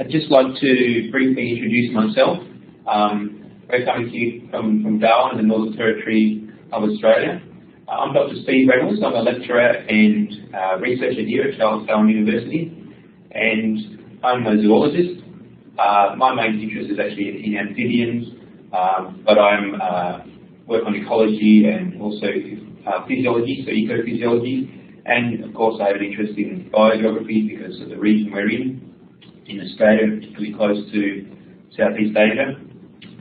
I'd just like to briefly introduce myself. We're coming to you from Darwin, the Northern Territory of Australia. I'm Dr. Steve Reynolds. I'm a lecturer and researcher here at Darwin University, and I'm a zoologist. My main interest is actually in amphibians, but I work on ecology and also physiology, so ecophysiology, and of course I have an interest in biogeography because of the region we're in Australia, particularly close to Southeast Asia,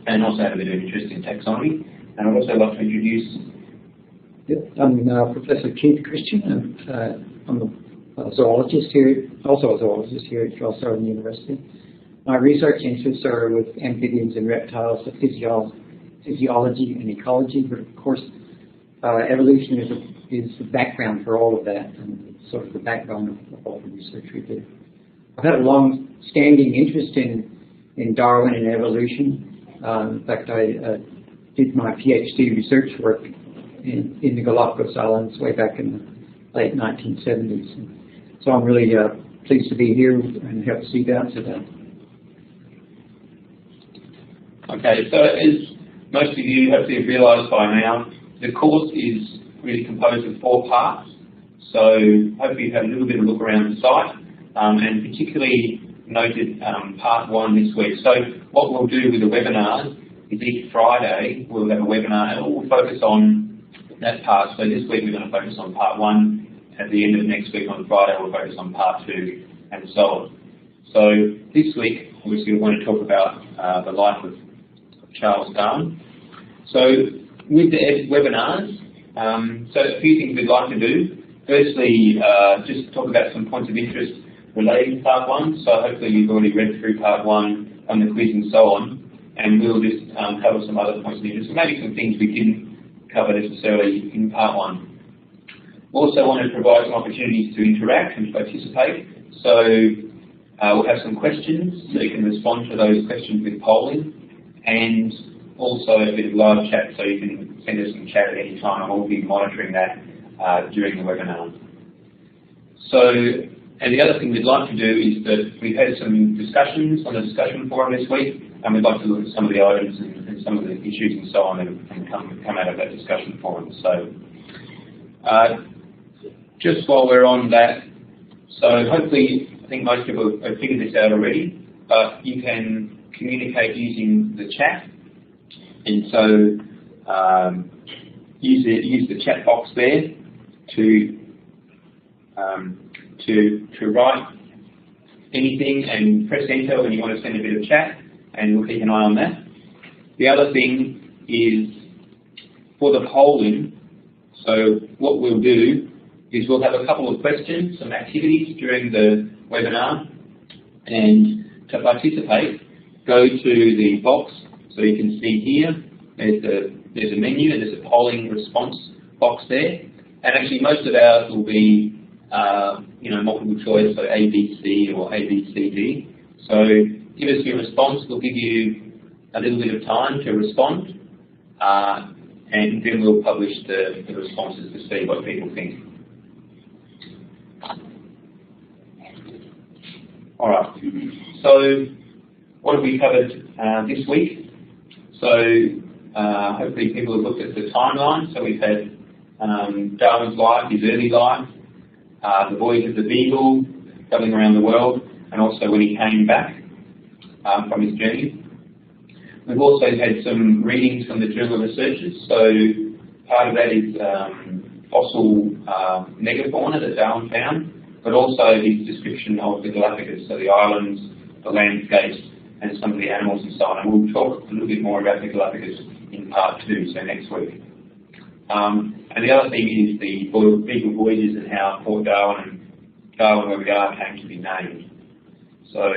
and also have a bit of interest in taxonomy. And I'd also like to introduce... Yep, I'm Professor Keith Christian. I'm a zoologist here, also a zoologist here at Darwin University. My research interests are with amphibians and reptiles, the physiology and ecology, but of course evolution is the background for all of that, and it's sort of the backbone of all the research we do. I've had a long-standing interest in Darwin and evolution. In fact, I did my PhD research work in the Galapagos Islands way back in the late 1970s. And so I'm really pleased to be here and help see that today. Okay, so as most of you hopefully have realised by now, the course is really composed of 4 parts. So hopefully you've had a little bit of a look around the site, and particularly noted part 1 this week. So what we'll do with the webinars is each Friday we'll have a webinar and we'll focus on that part. So this week we're going to focus on part 1. At the end of next week on Friday we'll focus on part 2, and so on. So this week obviously we want to talk about the life of Charles Darwin. So with the webinars, so a few things we'd like to do. Firstly, just talk about some points of interest relating to part 1. So hopefully you've already read through part 1 on the quiz and so on, and we'll just cover some other points of interest, maybe some things we didn't cover necessarily in part 1. We also want to provide some opportunities to interact and participate. So we'll have some questions, so you can respond to those questions with polling, and also a bit of live chat, so you can send us some chat at any time, and we'll be monitoring that during the webinar. So, and the other thing we'd like to do is that we've had some discussions on the discussion forum this week, and we'd like to look at some of the items and some of the issues and so on and come out of that discussion forum. So, just while we're on that, so hopefully, I think most people have figured this out already, but you can communicate using the chat, and so use the chat box there to write anything and press enter when you want to send a bit of chat, and we'll keep an eye on that. The other thing is for the polling, so what we'll do is we'll have a couple of questions, some activities during the webinar, and to participate, go to the box. So you can see here, there's a menu and there's a polling response box there. And actually most of ours will be multiple choice, so A, B, C or A, B, C, D. So give us your response. We'll give you a little bit of time to respond, and then we'll publish the responses to see what people think. All right. So what have we covered this week? So hopefully people have looked at the timeline. So we've had Darwin's life, his early life, the voyage of the Beagle, travelling around the world, and also when he came back from his journey. We've also had some readings from the Journal of Researchers. So part of that is fossil megafauna that Darwin found, but also his description of the Galapagos, so the islands, the landscapes, and some of the animals and so on. And we'll talk a little bit more about the Galapagos in part 2, so next week. And the other thing is the Beagle voyages and how Port Darwin and Darwin, where we are, came to be named. So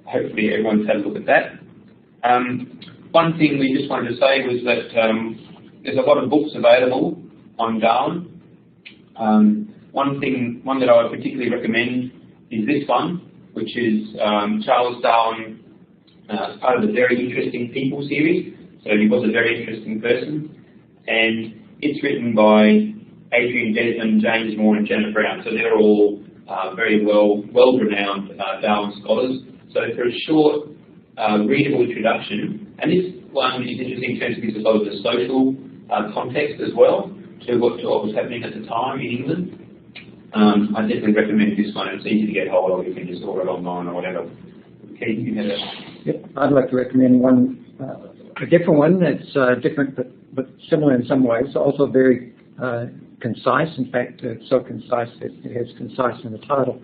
hopefully everyone's had a look at that. One thing we just wanted to say was that there's a lot of books available on Darwin. One that I would particularly recommend is this one, which is Charles Darwin, part of the Very Interesting People series. So he was a very interesting person, and it's written by Adrian Desmond, James Moore, and Janet Brown. So they're all very well-renowned Darwin scholars. So for a short, readable introduction, and this one is interesting in terms of a lot of the social context as well to what was happening at the time in England. I definitely recommend this one. It's easy to get hold of. You can just order it online or whatever. Okay, you have Yep, I'd like to recommend one, a different one that's different but similar in some ways. Also very concise. In fact, it's so concise that it has concise in the title.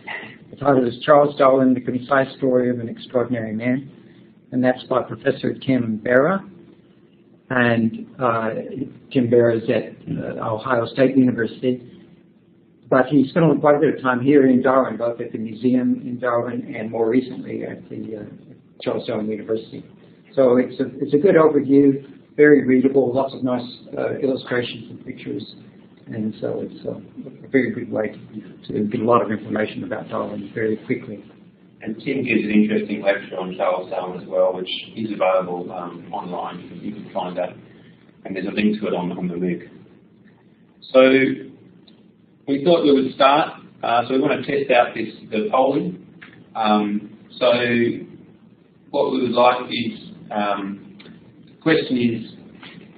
The title is Charles Darwin, The Concise Story of an Extraordinary Man, and that's by Professor Tim Berra. And Tim Berra is at Ohio State University. But he spent quite a bit of time here in Darwin, both at the museum in Darwin and more recently at the Charles Darwin University. So it's a good overview, very readable, lots of nice illustrations and pictures, and so it's a very good way to get a lot of information about Darwin very quickly. And Tim gives an interesting lecture on Charles Darwin as well, which is available online. You can find that, and there's a link to it on the MOOC. So we thought we would start, so we want to test out the polling. So what we would like is, the question is...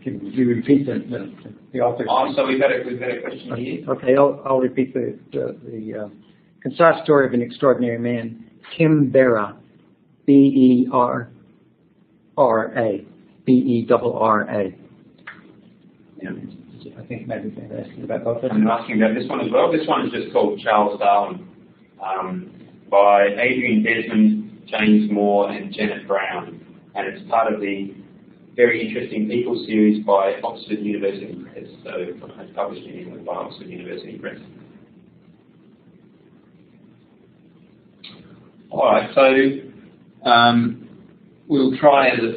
Can you repeat the author? Oh, so we've got a question here. Okay, I'll repeat the concise story of an extraordinary man, Tim Berra, B-E-R-R-A, B-E-R-R-A. Yeah. I think maybe they're asking about both of them. I'm asking about this one as well. This one is just called Charles Darwin by Adrian Desmond, James Moore and Janet Brown. And it's part of the very interesting People series by Oxford University Press. So it's published in England by Oxford University Press. Alright, so we'll try out the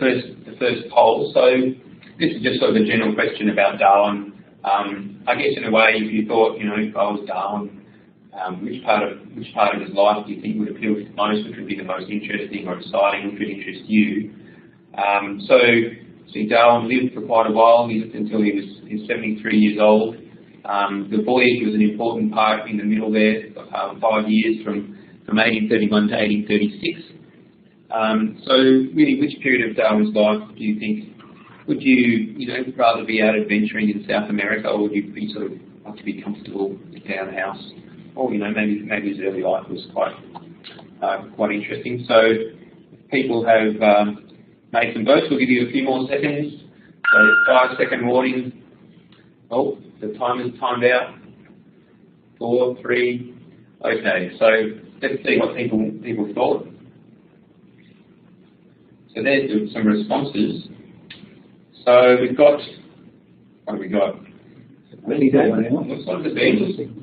first poll. So this is just sort of a general question about Darwin. I guess in a way, if you thought, if I was Darwin, which part of his life do you think would appeal to the most, which would be the most interesting or exciting, which would interest you? So Darwin lived for quite a while. He lived until he was 73 years old. The voyage was an important part in the middle there, 5 years from 1831 to 1836. So really, which period of Darwin's life do you think? Would you, rather be out adventuring in South America, or would you be sort of like to be comfortable down the house? Or maybe his early life was quite interesting. So people have made some votes. We'll give you a few more seconds. So 5-second warning. Oh, the timer's timed out. 4, 3. Okay, so let's see what people thought. So there's some responses. So we've got, what have we got? Looks like the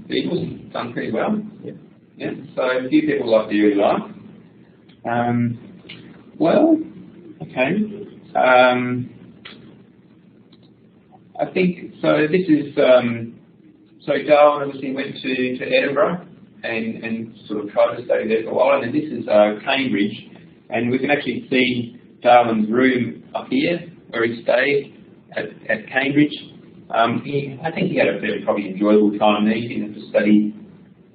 Beagle's done pretty well. Yeah. So a few people like the early life. Well, okay. I think, so this is, so Darwin obviously went to Edinburgh and sort of tried to study there for a while, and then this is Cambridge, and we can actually see Darwin's room up here, where he stayed at Cambridge. I think he had a fairly probably enjoyable time there. He didn't have to study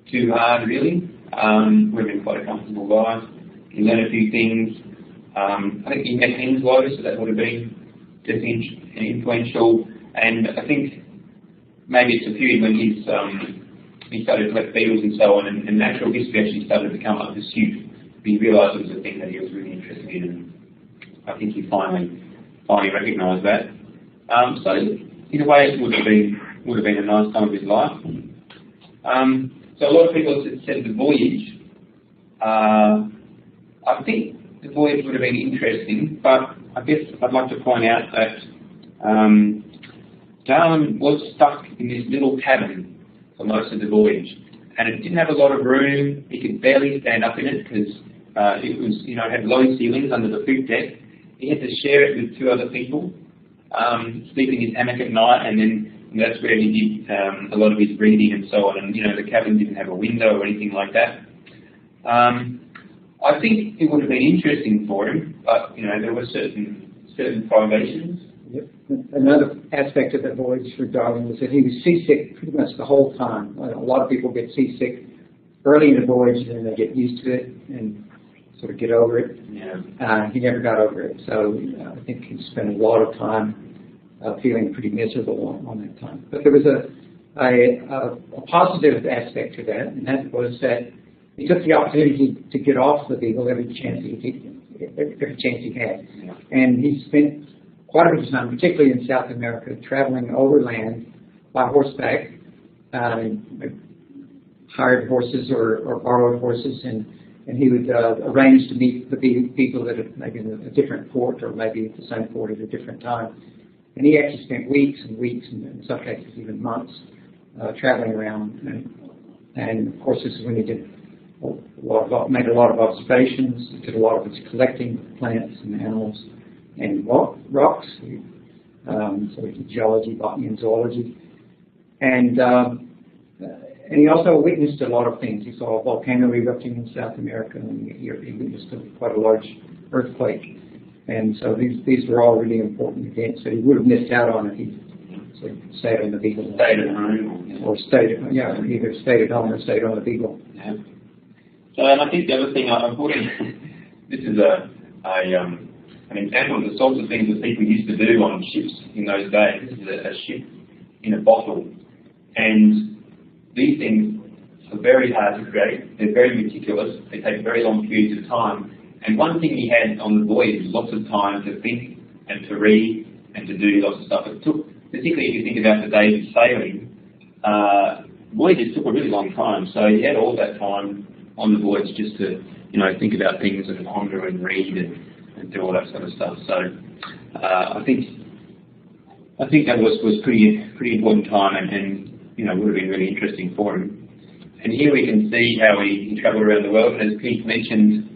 too hard, really. Would have been quite a comfortable guy. He learned a few things. I think he met Henslow, so that would have been definitely influential. And I think maybe it's a period when he started to collect beetles and so on, and natural history actually started to become a pursuit. He realised it was a thing that he was really interested in, and I think he finally recognised that. So in a way, it would have been a nice time of his life. So a lot of people have said the voyage. I think the voyage would have been interesting, but I guess I'd like to point out that Darwin was stuck in this little cabin for most of the voyage, and it didn't have a lot of room. He could barely stand up in it because it was, had low ceilings under the poop deck. He had to share it with 2 other people, sleep in his hammock at night, and then that's where he did a lot of his reading and so on. And the cabin didn't have a window or anything like that. I think it would have been interesting for him, but there were certain privations. Yep. Another aspect of the voyage for Darwin was that he was seasick pretty much the whole time. A lot of people get seasick early in the voyage, and then they get used to it. And sort of get over it. Yeah. He never got over it, so I think he spent a lot of time feeling pretty miserable on that time. But there was a positive aspect to that, and that was that he took the opportunity to get off the Beagle every chance he had. Yeah. And he spent quite a bit of time, particularly in South America, traveling overland by horseback, hired horses or borrowed horses, and he would arrange to meet the people that are maybe in a different port or maybe at the same port at a different time. And he actually spent weeks and weeks, and in some cases even months, traveling around. And of course, this is when he did made a lot of observations, did a lot of his collecting plants and animals and rocks. So he did geology, botany, and zoology. And he also witnessed a lot of things. He saw a volcano erupting in South America, and he witnessed quite a large earthquake. And so these were all really important events that he would have missed out on if he sort of stayed on the Beagle. Stayed at home. Or either stayed at home or stayed on the Beagle. Yeah. So, and I think the other thing I put in, this is an example of the sorts of things that people used to do on ships in those days. This is a ship in a bottle. And these things are very hard to create. They're very meticulous. They take very long periods of time. And one thing he had on the voyage was lots of time to think and to read and to do lots of stuff. It took, particularly if you think about the days of sailing, voyages took a really long time. So he had all that time on the voyage just to, think about things and ponder and read and do all that sort of stuff. So I think that was pretty important time and would have been really interesting for him. And here we can see how he travelled around the world. And as Keith mentioned,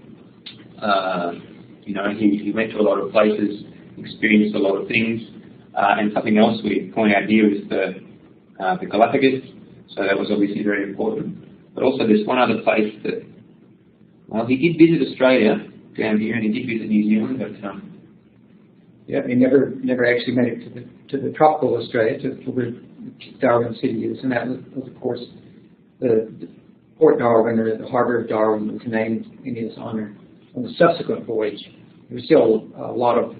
he went to a lot of places, experienced a lot of things. And something else we point out here is the Galapagos. So that was obviously very important. But also there's one other place that, he did visit Australia down here, and he did visit New Zealand, but yeah, he never actually made it to the tropical Australia, to where Darwin City is, and that was of course the Port Darwin, or the harbour of Darwin, was named in his honour. On the subsequent voyage, there was still a lot of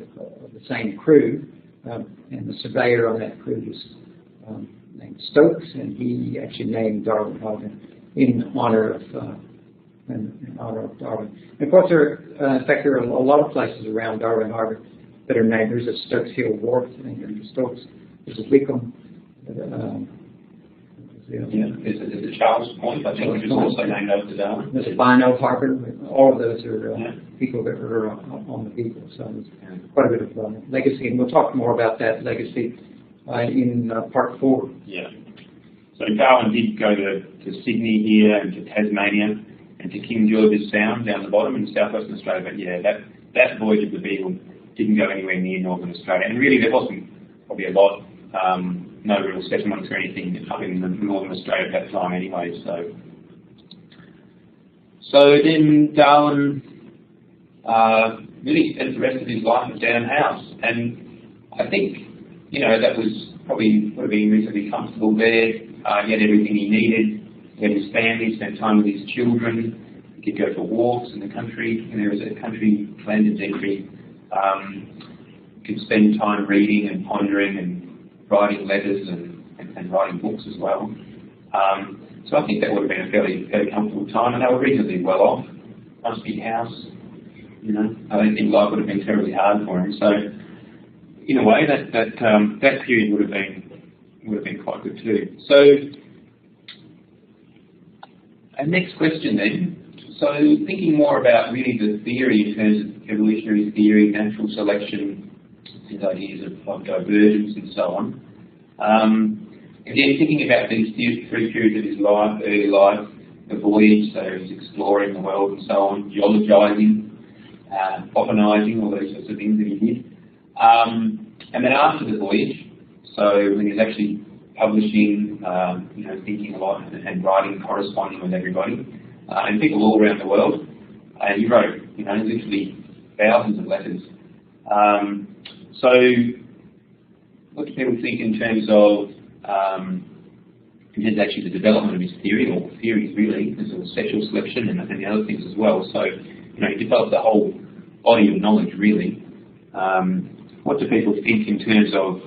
the same crew, and the surveyor on that crew was named Stokes, and he actually named Darwin Harbour in honour of Darwin. And of course, there are a lot of places around Darwin Harbour that are named. There's a Stokes Hill Wharf, I think there's a Stokes, there's a Wickham. There's a Charles Point, I think, which is also named after Darwin. There's a Bino Harbour. All of those are people that are on the Beagle. So there's quite a bit of legacy, and we'll talk more about that legacy in part 4. Yeah. So Darwin did go to Sydney here and to Tasmania and to King George's Sound down the bottom in southwestern Australia. But yeah, that voyage of the Beagle didn't go anywhere near northern Australia. And really there wasn't probably a lot, no real settlements or anything up in northern Australia at that time anyway. So then Darwin really spent the rest of his life at Down House. And I think, that was probably would have been reasonably comfortable there. He had everything he needed. He had his family, spent time with his children. He could go for walks in the country. And there was a country landed entry. He could spend time reading and pondering and writing letters and writing books as well. So I think that would have been a fairly comfortable time, and they were reasonably well off. Nice big house. I don't think life would have been terribly hard for him. So in a way, that period would have been quite good too. So, our next question then. So, thinking more about really the theory in terms of evolutionary theory, natural selection, these ideas of divergence and so on. Again, thinking about these 3 periods of his life: early life, the voyage, so he's exploring the world and so on, geologizing, botanizing, all those sorts of things that he did. And then after the voyage, so when he's actually publishing, thinking a lot and writing, corresponding with everybody, and people all around the world, and he wrote, literally thousands of letters. So what do people think in terms of actually the development of his theory, or theories really, because of sexual selection and the other things as well. So he developed a whole body of knowledge really. What do people think in terms of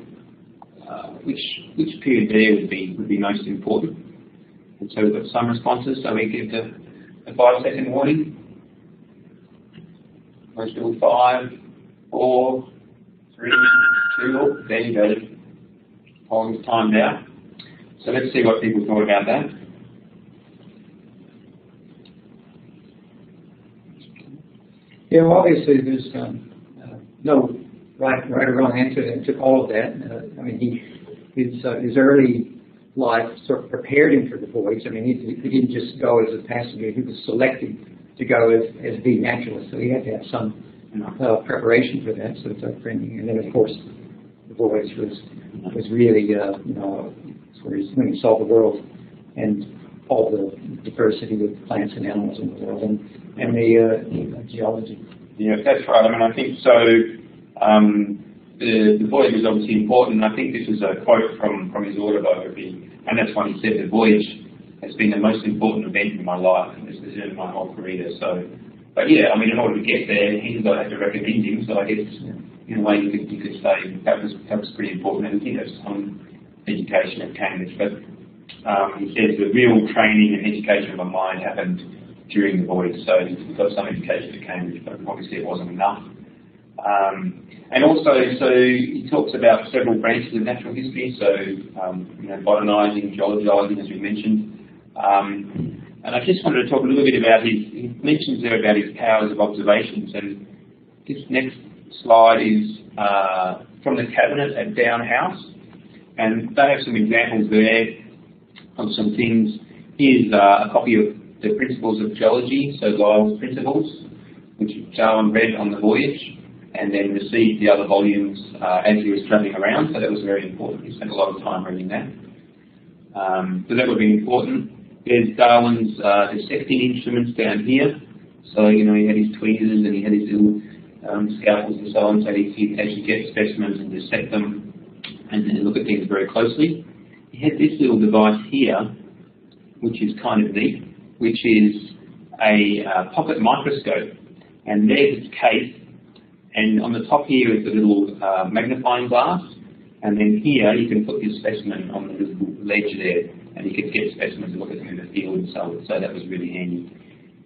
which period there would be most important? And so we've got some responses. So we give the 5-second warning. Most people 5, 4, 3, 2. Oh, there you go. Pollen's timed out. So let's see what people thought about that. Yeah, well, obviously there's no right or wrong answer to all of that. I mean, his early life sort of prepared him for the voyage. I mean, he didn't just go as a passenger. He was selected to go as the naturalist, so he had to have some preparation for that. So it's upbringing, and then of course the voyage was really when he saw the world and all the diversity of plants and animals in the world and the geology. Yeah, that's right. I mean, I think so. The voyage was obviously important. I think this is a quote from his autobiography, and that's when he said, "The voyage has been the most important event in my life, and this is in my whole career." So, but yeah, I mean, in order to get there, he had to recommend him. So I guess in a way you could say that was pretty important, and he has some education at Cambridge. But he says the real training and education of my mind happened during the voyage. So he got some education at Cambridge, but obviously it wasn't enough. And also, so he talks about several branches of natural history, so botanising, geologising, as we mentioned. And I just wanted to talk a little bit about he mentions there about his powers of observations. And this next slide is from the cabinet at Down House, and they have some examples there of some things. Here's a copy of the Principles of Geology, so Lyell's Principles, which Darwin read on the voyage, and then received the other volumes as he was travelling around, so that was very important. He spent a lot of time reading that. So that would be important. There's Darwin's dissecting instruments down here. So, he had his tweezers and he had his little scalpels and so on, so he'd actually get specimens and dissect them and then look at things very closely. He had this little device here, which is kind of neat, which is a pocket microscope. And there's its case. And on the top here is a little magnifying glass, and then here you can put your specimen on the little ledge there, and you could get specimens and look at them in the field and so on. So that was really handy.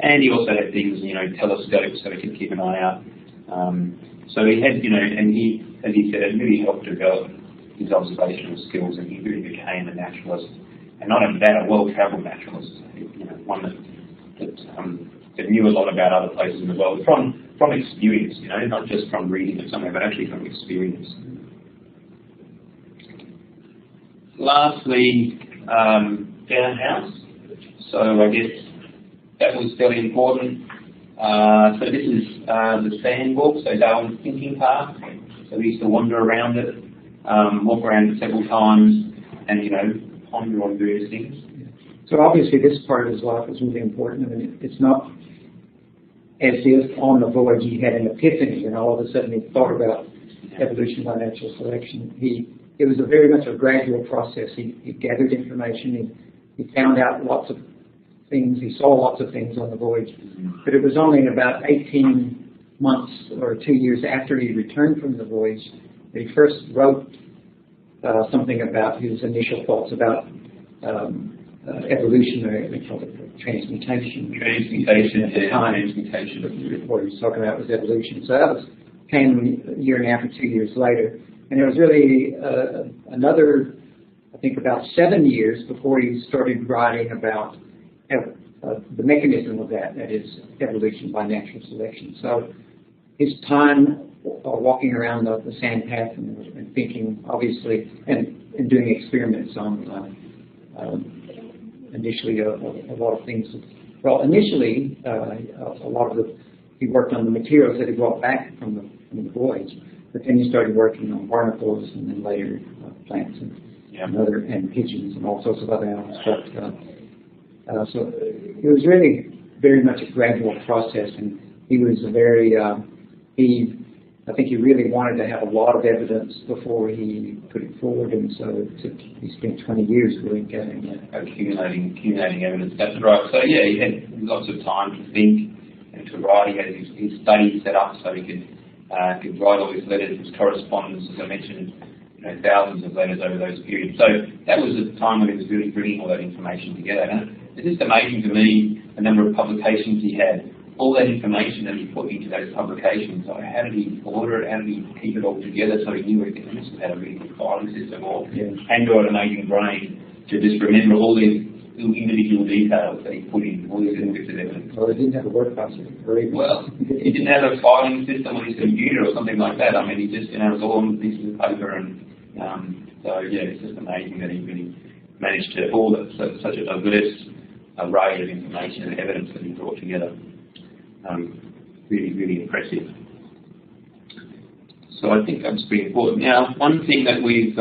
And he also had things, telescopes, so he could keep an eye out. So he had, and he, as he said, it really helped develop his observational skills, and he really became a naturalist. And not only that, a well-travelled naturalist, one that knew a lot about other places in the world from experience, not just from reading it somewhere, but actually from experience. Lastly, Down House. So I guess that was fairly important. So this is the sandwalk, so Darwin's thinking path. So we used to wander around it, walk around it several times, and ponder on various things. So obviously this part of his life was really important. I mean, it's not as if on the voyage he had an epiphany and all of a sudden he thought about evolution by natural selection. It was very much a gradual process. He gathered information, he found out lots of things, he saw lots of things on the voyage, but it was only about 18 months or 2 years after he returned from the voyage that he first wrote something about his initial thoughts about evolution, or we call it transmutation. Transmutation. What he was talking about was evolution. So that came a year and a half or 2 years later. And it was really another, I think, about 7 years before he started writing about the mechanism of that is evolution by natural selection. So his time walking around the sand path and thinking, obviously, and doing experiments on initially a lot of things. Well, initially, a lot of he worked on the materials that he brought back from the voyage, but then he started working on barnacles and then later plants and pigeons and all sorts of other animals. But so it was really very much a gradual process, and he was I think he really wanted to have a lot of evidence before he put it forward, and so he spent 20 years really getting accumulating evidence. That's right. So yeah, he had lots of time to think and to to write. He had his study set up so he could write all his letters, his correspondence, as I mentioned, thousands of letters over those periods. So that was a time when he was really bringing all that information together. And it's just amazing to me the number of publications he had, all that information that he put into those publications. So how did he order it? How did he keep it all together so he knew it? He must have had a really good filing system or Android amazing brain to just remember all these little individual details that he put in, all these little bits of evidence. Well, he didn't have a word processor. Well, he didn't have a filing system on his computer or something like that. I mean, he just, it was all on pieces of paper, and so yeah, it's just amazing that he really managed to all that, such a diverse array of information and evidence that he brought together. Really, really impressive. So I think that's pretty important. Now, one thing that we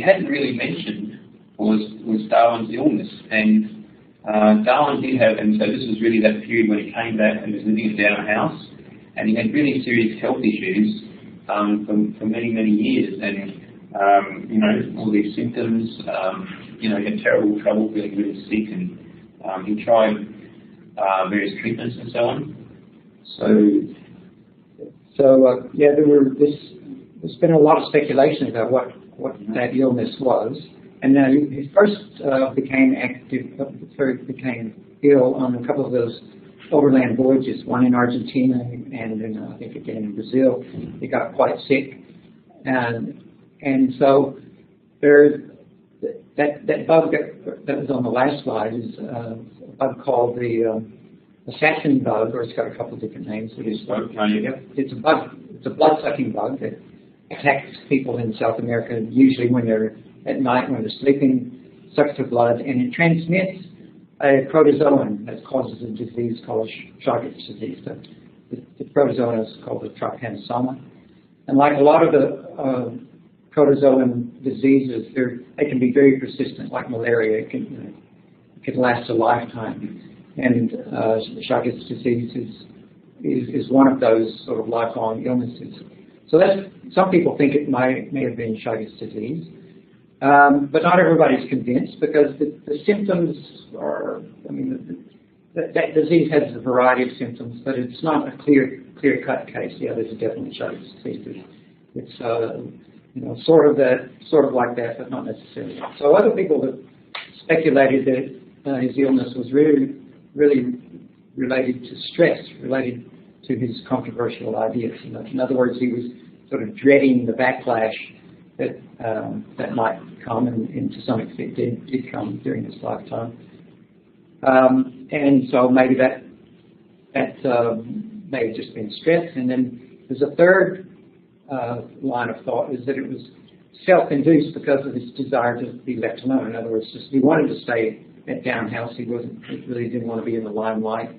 hadn't really mentioned was Darwin's illness, and Darwin did have, and so this was really that period when he came back and was living at Down House, and he had really serious health issues for many, many years, and all these symptoms, he had terrible trouble, feeling really sick, and he tried various treatments and so on. So yeah, there's been a lot of speculation about what that illness was. And he first became ill on a couple of those overland voyages, one in Argentina and then I think again in Brazil. He got quite sick, and so that bug that was on the last slide is a bug called the assassin bug, or it's got a couple of different names. It's a bug. It's a blood-sucking bug that attacks people in South America, usually when they're at night when they're sleeping, sucks their blood, and it transmits a protozoan that causes a disease called Chagas disease. The protozoan is called the trypanosoma. And like a lot of the protozoan diseases, they can be very persistent, like malaria. It can last a lifetime. And Chagas disease is one of those sort of lifelong illnesses. So some people think it may have been Chagas disease. But not everybody's convinced, because the symptoms are, that disease has a variety of symptoms, but it's not a clear-cut case. Yeah, there's definitely Chagas disease. It's sort of like that, but not necessarily. So other people have speculated that his illness was really related to stress, related to his controversial ideas. In other words, he was sort of dreading the backlash that might come, and to some extent did come during his lifetime. And so maybe that may have just been stress. And then there's a third line of thought, is that it was self-induced because of his desire to be left alone. In other words, just he wanted to stay at Down House. He really didn't want to be in the limelight,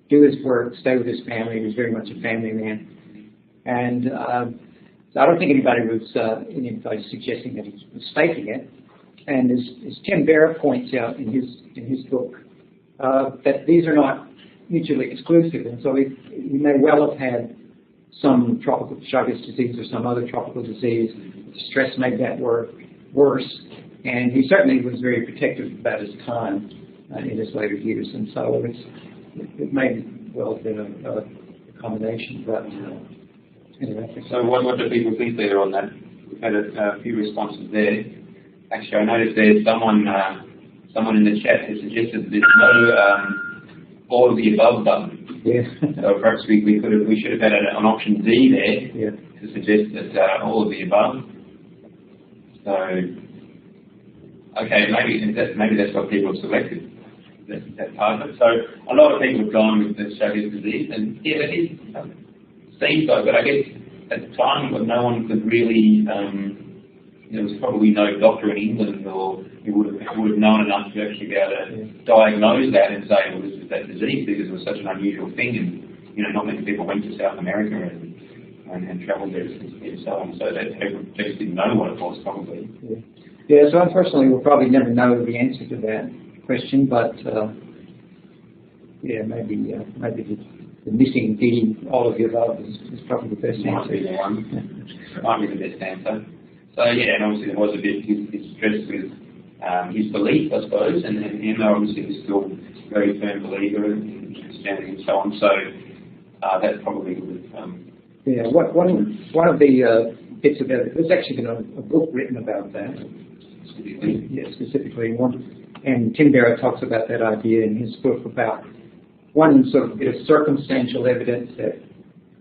do his work, stay with his family. He was very much a family man. And so I don't think anybody was suggesting that he was faking it. And as Tim Barrett points out in his book, that these are not mutually exclusive, and so he may well have had some tropical Chagas disease or some other tropical disease. Stress made that worse, and he certainly was very protective about his time in his later years, and so it may well have been a combination. But anyway. So what do people think there on that? We've had a few responses there. Actually, I noticed there's someone in the chat has suggested that there's no all of the above button. Yeah. So perhaps we should have had an option D there to suggest that all of the above. So okay, maybe that's what people have selected. That part of it. So a lot of people have gone with the Chagas disease, and yeah, it seems so. But I guess at the time, no one could really. There was probably no doctor in England, or who would have known enough to actually be able to diagnose that and say, well, this is that disease, because it was such an unusual thing, and not many people went to South America and travelled there and so on. So that people just didn't know what it was, probably. Yeah. So unfortunately, we'll probably never know the answer to that question, but maybe the missing D, all of the above, is probably the best answer. Might be the one. Might be the best answer. So yeah, and obviously there was a bit his stress with his belief, I suppose, and obviously he's still a very firm believer in understanding and so on. So that probably would have... yeah, one of the bits about it, there's actually been a book written about that. Specifically one. And Tim Barrett talks about that idea in his book about one sort of bit of circumstantial evidence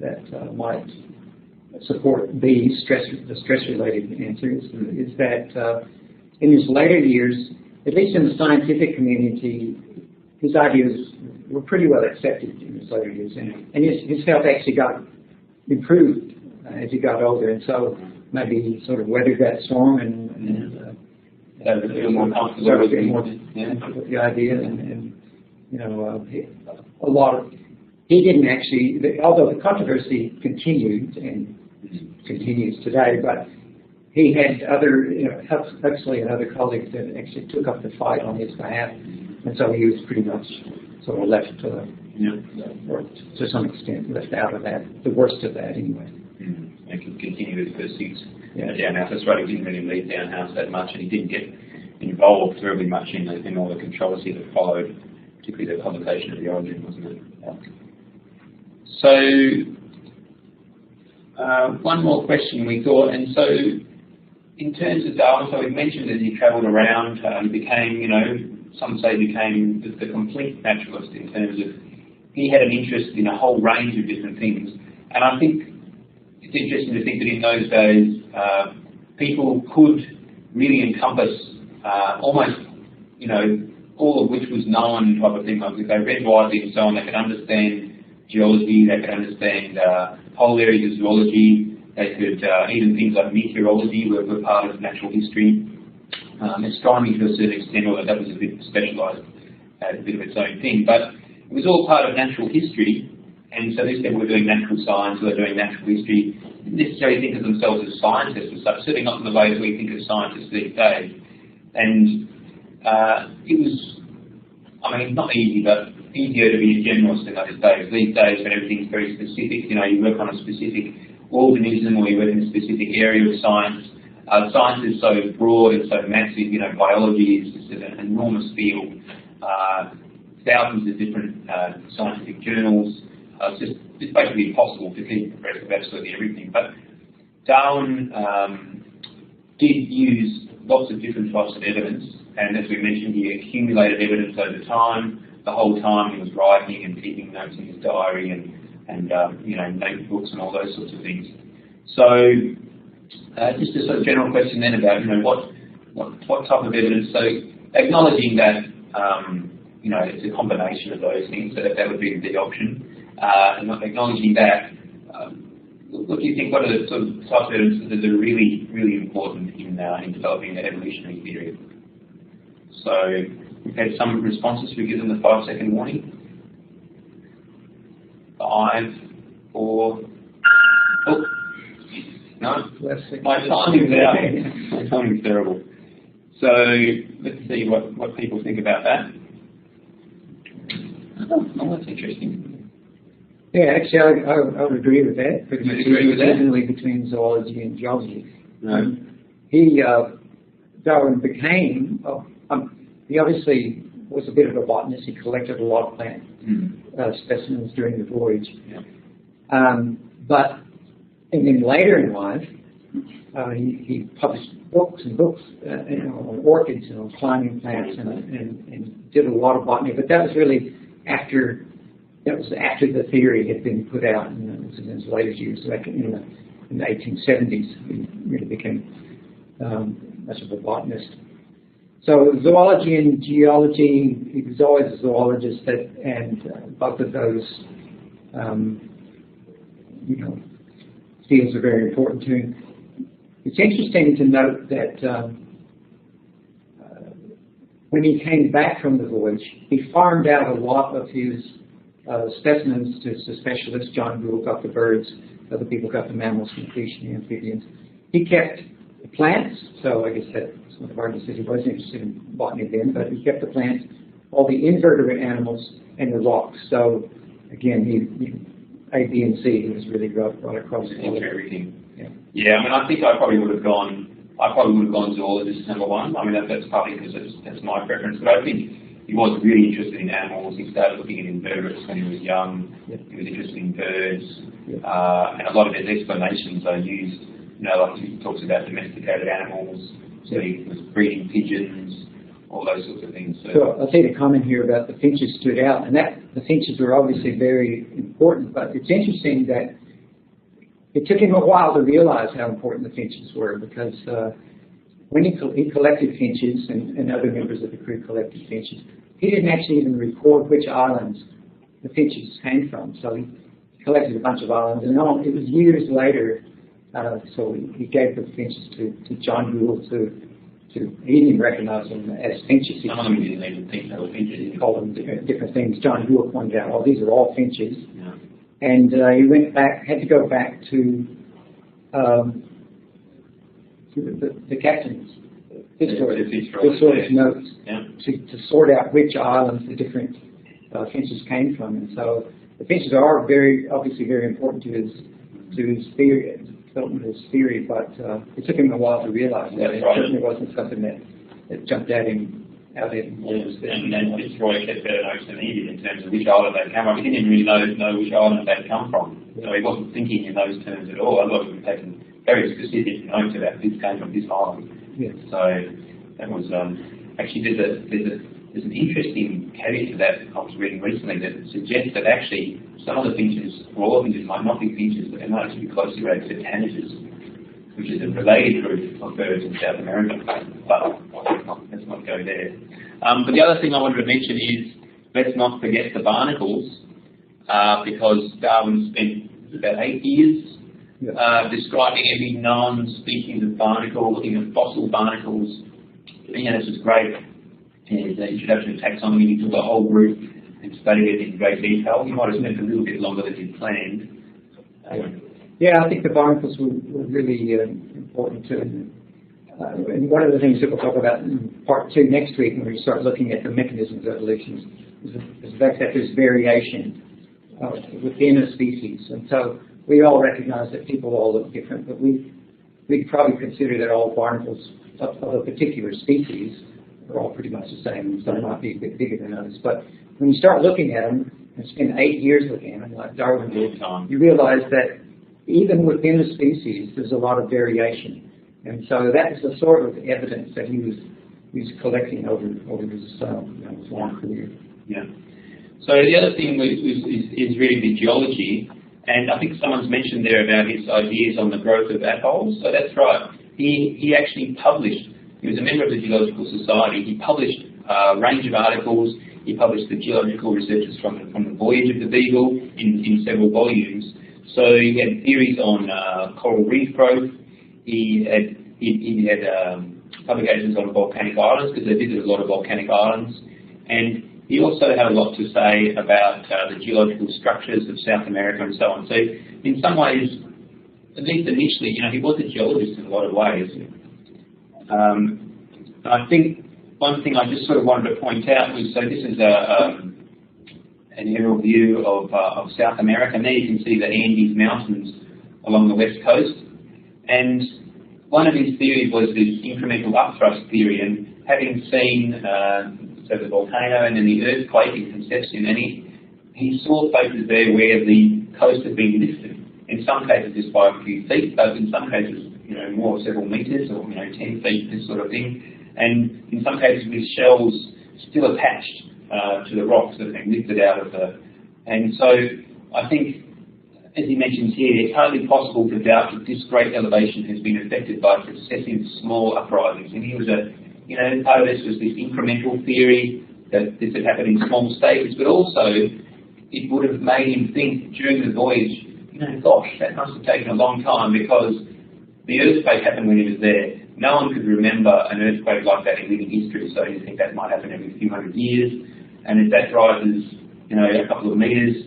that might support the stress-related answers is that in his later years, at least in the scientific community, his ideas were pretty well accepted in his later years, and his health actually got improved as he got older, and so maybe he sort of weathered that storm and a bit more comfortable with the idea, and you know, a lot of he didn't actually, although the controversy continued and continues today, but he had other, you know, Huxley and other colleagues that actually took up the fight on his behalf, and so he was pretty much sort of left or to some extent left out of that, the worst of that anyway. And can continue his pursuits down house. That's right, he didn't really leave down house that much, and he didn't get involved terribly much in all the controversy that followed, particularly the publication of the Origin, wasn't it? So, one more question we thought, and so in terms of Darwin, so we mentioned that he travelled around, he became, you know, some say became the complete naturalist in terms of he had an interest in a whole range of different things, and I think it's interesting to think that in those days people could really encompass almost, you know, all of which was known type of thing. Like if they read widely and so on, they could understand geology, they could understand whole areas of zoology, they could even things like meteorology were part of natural history. Astronomy to a certain extent, although that was a bit specialised, a bit of its own thing, but it was all part of natural history, and so these people were doing natural science, who were doing natural history, didn't necessarily think of themselves as scientists as such, certainly not in the way that we think of scientists these days. And it was, I mean, not easy, but easier to be a generalist in those days. These days, when everything's very specific, you know, you work on a specific organism or you work in a specific area of science. Science is so broad and so massive, you know, biology is just an enormous field. Thousands of different scientific journals. It's basically impossible to keep abreast of absolutely everything. But Darwin did use lots of different types of evidence, and as we mentioned, he accumulated evidence over time. The whole time he was writing and keeping notes in his diary and you know, notebooks and all those sorts of things. So just a sort of general question then about, you know, what type of evidence. So acknowledging that you know, it's a combination of those things, so that would be the option. And acknowledging that, what do you think? What are the sort of types of evidence that are really, really important in developing that evolutionary theory? So we've had some responses. We give them the 5-second warning. 5, 4. Oh, no, my timing's out. My timing's terrible. So let's see what people think about that. Oh, that's interesting. Yeah, actually, I would agree with that. Pretty much agree with that? Definitely between zoology and geology. No. Darwin became, he obviously was a bit of a botanist. He collected a lot of plant specimens during the voyage. Yeah. But and then later in life, he published books and books you know, on orchids and on climbing plants and did a lot of botany. But that was really after the theory had been put out, and it was in his later years, like in the 1870s, he really became much of a botanist. So zoology and geology, he was always a zoologist, and both of those, you know, fields are very important to him. It's interesting to note that when he came back from the voyage, he farmed out a lot of his specimens to specialists. John Gould got the birds, other people got the mammals, and fish and amphibians. He kept the plants, so I guess that's one of our decisions. He wasn't interested in botany then, but he kept the plants, all the invertebrate animals, and the rocks. So again, he A, B, and C, he was really right across everything. Yeah, I mean, I think I probably would have gone zoologist number one. I mean, that's partly because that's my preference. But I think he was really interested in animals. He started looking at invertebrates when he was young. Yep. He was interested in birds. Yep. And a lot of his explanations are used, like he talks about domesticated animals, so he was breeding pigeons, all those sorts of things. So I'll say the comment here about the finches stood out, and that the finches were obviously very important, but it's interesting that it took him a while to realize how important the finches were, because when he collected finches, and other members of the crew collected finches, he didn't actually even record which islands the finches came from. So he collected a bunch of islands, and it was years later, so he gave the finches to John Gould he didn't recognize them as finches. Some of them didn't even think they were finches. He called them different things. John Gould pointed out, oh, these are all finches. Yeah. And he had to go back to the captain's Fitzroy's notes to sort out which islands the different finches came from. And so the finches are obviously very important to his theory, development of his theory, but it took him a while to realize that. It certainly wasn't something that jumped at him out in what was there. And then Fitzroy kept better notes than he did in terms of which island they'd come from. He didn't really know which island they'd come from. So he wasn't thinking in those terms at all. Otherwise we've taken very specific notes about this came from this island. Yeah. So that was actually there's an interesting caveat to that I was reading recently that suggests that actually some of the finches, or all the finches, might not be finches, but they might actually be closely related to tanagers, which is a related group of birds in South America. But let's not go there. But the other thing I wanted to mention is let's not forget the barnacles, because Darwin spent about 8 years describing every known species of barnacle, looking at fossil barnacles. This was great. In the introduction of taxonomy, he took a whole group and studied it in great detail. He might have spent a little bit longer than he planned. Yeah, I think the barnacles were really important too. And one of the things that we'll talk about in part 2 next week when we start looking at the mechanisms of evolution is the fact that there's variation within a species. And so we all recognize that people all look different, but we'd probably consider that all barnacles of a particular species are all pretty much the same. Some might be a bit bigger than others. But when you start looking at them and spend 8 years looking at them, like Darwin did, you realize that even within a species, there's a lot of variation. And so that's the sort of evidence that he was collecting over his long career. Yeah. So the other thing is really the geology. And I think someone's mentioned there about his ideas on the growth of atolls. So that's right. He actually published, he was a member of the Geological Society, he published a range of articles. He published the geological researches from the voyage of the Beagle in several volumes. So he had theories on coral reef growth. He had publications on volcanic islands, because they visited a lot of volcanic islands. And he also had a lot to say about the geological structures of South America and so on. So in some ways, at least initially, he was a geologist in a lot of ways. I think one thing I just sort of wanted to point out was, so this is an aerial view of South America. And there you can see the Andes Mountains along the west coast. And one of his theories was this incremental upthrust theory. And having seen the volcano and then the earthquake in Concepcion, and he saw places there where the coast had been lifted. In some cases just by a few feet, but in some cases, more several metres or 10 feet, this sort of thing. And in some cases with shells still attached to the rocks that have been lifted out of the. And so I think, as he mentions here, it's hardly possible to doubt that this great elevation has been affected by successive small uprisings. And he was part of this was this incremental theory that this had happened in small stages, but also it would have made him think during the voyage, gosh, that must have taken a long time, because the earthquake happened when he was there. No one could remember an earthquake like that in living history, so you think that might happen every few hundred years. And if that rises, a couple of metres,